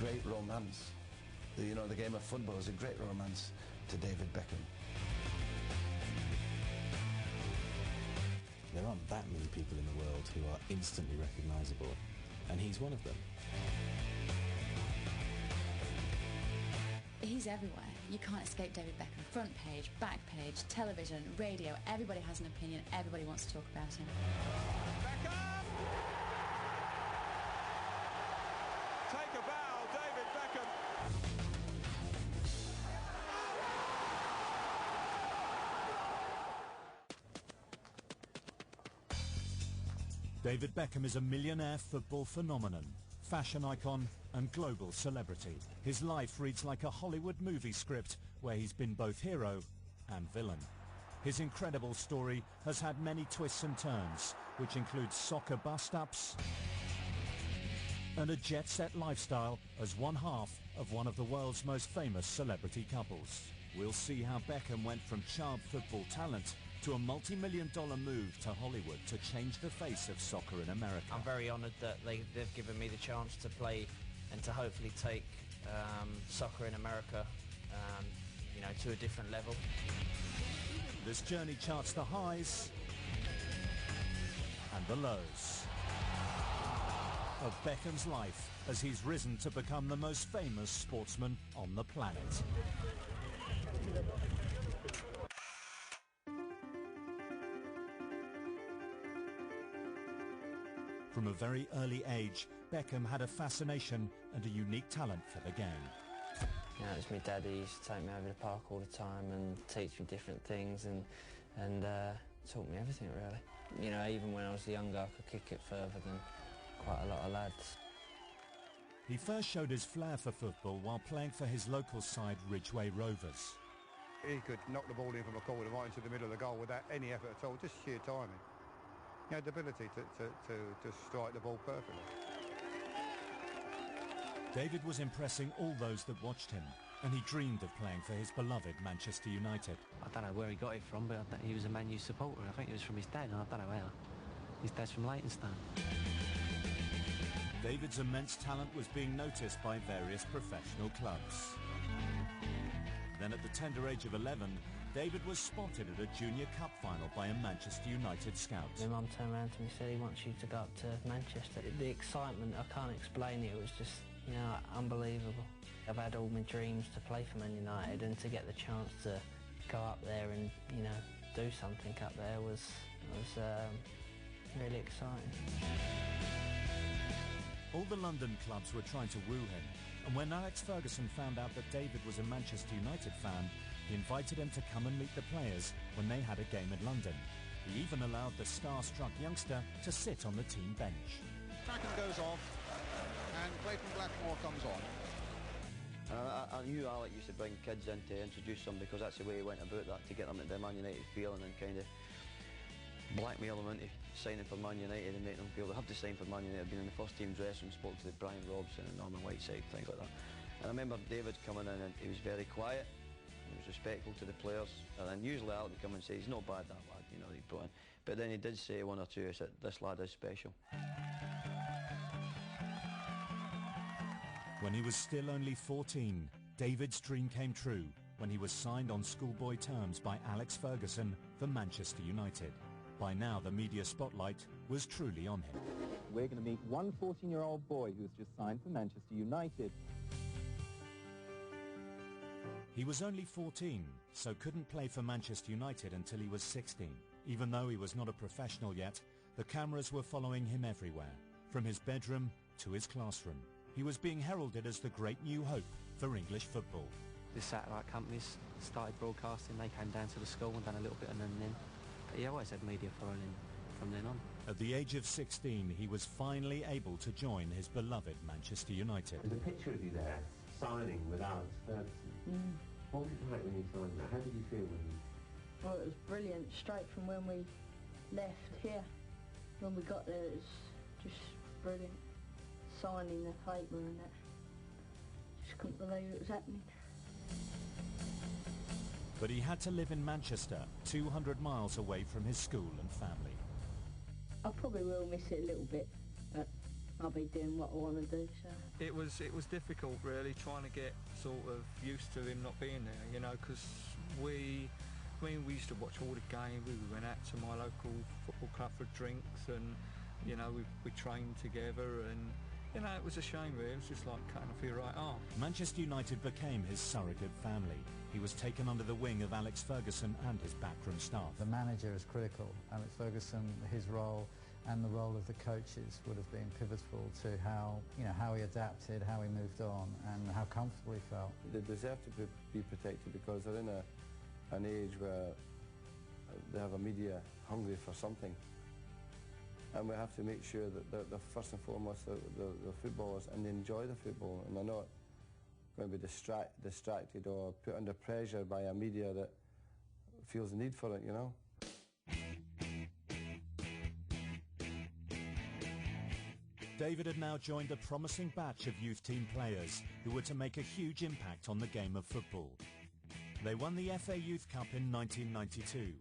great romance. You know, the game of football is a great romance to David Beckham. There aren't that many people in the world who are instantly recognisable, and he's one of them. He's everywhere. You can't escape David Beckham. Front page, back page, television, radio, everybody has an opinion, everybody wants to talk about him. Beckham! Take a bow, David Beckham. David Beckham is a millionaire football phenomenon, fashion icon and global celebrity. His life reads like a Hollywood movie script where he's been both hero and villain. His incredible story has had many twists and turns, which include soccer bust-ups and a jet-set lifestyle as one half of one of the world's most famous celebrity couples. We'll see how Beckham went from child football talent to a multi-million-dollar move to Hollywood to change the face of soccer in America. I'm very honoured that they've given me the chance to play and to hopefully take soccer in America, you know, to a different level. This journey charts the highs and the lows of Beckham's life as he's risen to become the most famous sportsman on the planet. From a very early age, Beckham had a fascination and a unique talent for the game. You know, it was my dad who used to take me over the park all the time and teach me different things and taught me everything, really. You know, even when I was younger, I could kick it further than quite a lot of lads. He first showed his flair for football while playing for his local side, Ridgeway Rovers. He could knock the ball in from a corner right into the middle of the goal without any effort at all, just sheer timing. He had the ability to strike the ball perfectly. David was impressing all those that watched him, and he dreamed of playing for his beloved Manchester United. I don't know where he got it from, but he was a Man U supporter. I think it was from his dad, and I don't know how. His dad's from Leytonstone. David's immense talent was being noticed by various professional clubs. Then at the tender age of 11, David was spotted at a Junior Cup final by a Manchester United scout. My mum turned around to me and said he wants you to go up to Manchester. The excitement, I can't explain it, it was just, you know, unbelievable. I've had all my dreams to play for Man United, and to get the chance to go up there and, you know, do something up there was really exciting. All the London clubs were trying to woo him, and when Alex Ferguson found out that David was a Manchester United fan, he invited him to come and meet the players when they had a game in London. He even allowed the star-struck youngster to sit on the team bench. Tracking goes off, and Clayton Blackmore comes on. I knew Alec used to bring kids in to introduce them, because that's the way he went about that, to get them into the Man United feeling and kind of blackmail them into signing for Man United and making them feel they have to sign for Man United. I've been in the first team dressing room, spoke to the Brian Robson and Norman Whiteside, things like that. And I remember David coming in and he was very quiet, he was respectful to the players, and then usually Alec would come and say, he's not bad, that lad, you know, he brought in. But then he did say one or two, he said, this lad is special. When he was still only 14, David's dream came true when he was signed on schoolboy terms by Alex Ferguson for Manchester United. By now, the media spotlight was truly on him. We're going to meet one 14-year-old boy who's just signed for Manchester United. He was only 14, so couldn't play for Manchester United until he was 16. Even though he was not a professional yet, the cameras were following him everywhere, from his bedroom to his classroom. He was being heralded as the great new hope for English football. The satellite companies started broadcasting, they came down to the school and done a little bit of then. But he always had media following him from then on. At the age of 16, he was finally able to join his beloved Manchester United. There's a picture of you there, signing with Alex Ferguson. What was it like when you signed that? How did you feel when you... Well, it was brilliant, straight from when we left here. When we got there, it was just brilliant. Signing the paper and that. Just couldn't believe it was happening. But he had to live in Manchester, 200 miles away from his school and family. I probably will miss it a little bit, but I'll be doing what I want to do. So it was difficult, really, trying to get sort of used to him not being there, you know, because we used to watch all the games. We went out to my local football club for drinks, and you know, we trained together, and you know, it was a shame, really. It was just like cutting off your right arm. Manchester United became his surrogate family. He was taken under the wing of Alex Ferguson and his backroom staff. The manager is critical. Alex Ferguson, his role and the role of the coaches would have been pivotal to how he adapted, how he moved on, and how comfortable he felt. They deserve to be protected because they're in an age where they have a media hungry for something. And we have to make sure that they're first and foremost the footballers, and they enjoy the football, and they're not going to be distracted or put under pressure by a media that feels the need for it, you know. David had now joined a promising batch of youth team players who were to make a huge impact on the game of football. They won the FA Youth Cup in 1992.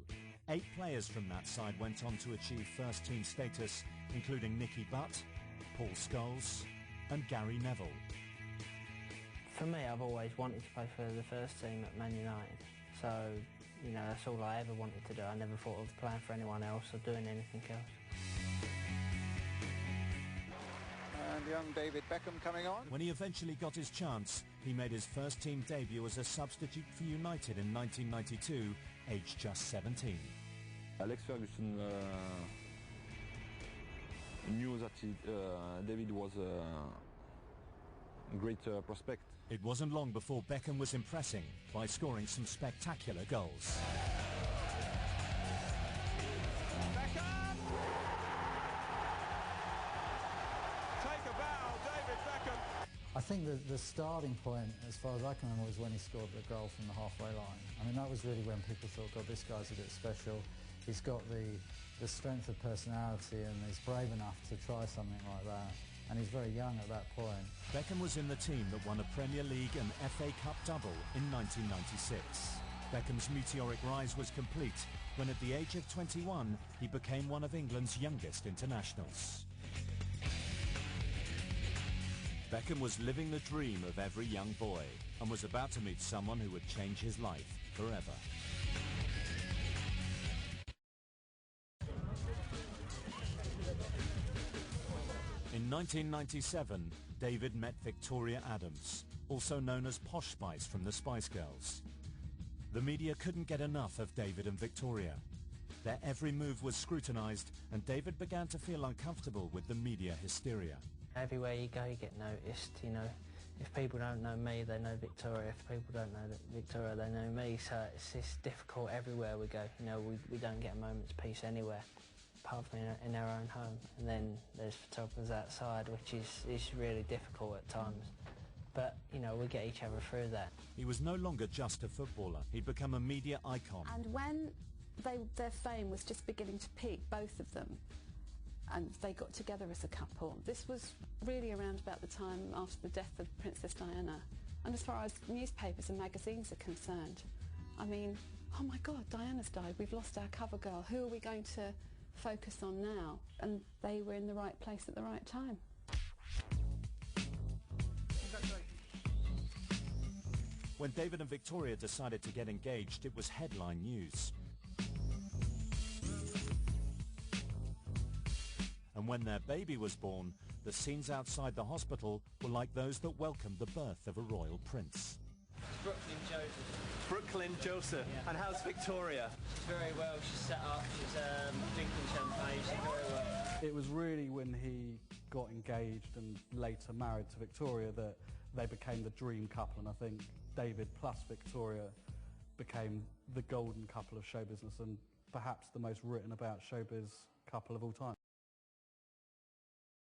8 players from that side went on to achieve first-team status, including Nicky Butt, Paul Scholes and Gary Neville. For me, I've always wanted to play for the first team at Man United. So, you know, that's all I ever wanted to do. I never thought of playing for anyone else or doing anything else. And young David Beckham coming on. When he eventually got his chance, he made his first team debut as a substitute for United in 1992, aged just 17. Alex Ferguson knew that David was a great prospect. It wasn't long before Beckham was impressing by scoring some spectacular goals. Beckham! Take a bow, David Beckham. I think the starting point, as far as I can remember, was when he scored the goal from the halfway line. I mean, that was really when people thought, God, this guy's a bit special. He's got the strength of personality, and he's brave enough to try something like that. And he's very young at that point. Beckham was in the team that won a Premier League and FA Cup double in 1996. Beckham's meteoric rise was complete when at the age of 21 he became one of England's youngest internationals. Beckham was living the dream of every young boy and was about to meet someone who would change his life forever. In 1997, David met Victoria Adams, also known as Posh Spice from the Spice Girls. The media couldn't get enough of David and Victoria. Their every move was scrutinised, and David began to feel uncomfortable with the media hysteria. Everywhere you go, you get noticed, you know. If people don't know me, they know Victoria. If people don't know Victoria, they know me. So it's difficult everywhere we go. You know, we don't get a moment's peace anywhere, apart from in our own home. And then there's photographers outside, which is really difficult at times. But, you know, we get each other through that. He was no longer just a footballer. He'd become a media icon. And when their fame was just beginning to peak, both of them, and they got together as a couple. This was really around about the time after the death of Princess Diana. And as far as newspapers and magazines are concerned, I mean, oh my God, Diana's died, we've lost our cover girl, who are we going to focus on now? And they were in the right place at the right time. When David and Victoria decided to get engaged, it was headline news. And when their baby was born, the scenes outside the hospital were like those that welcomed the birth of a royal prince. Brooklyn Joseph. Brooklyn Joseph. Yeah. And how's Victoria? She's very well. She's set up. She's drinking champagne. She's very well. It was really when he got engaged and later married to Victoria that they became the dream couple, and I think David plus Victoria became the golden couple of show business and perhaps the most written about showbiz couple of all time.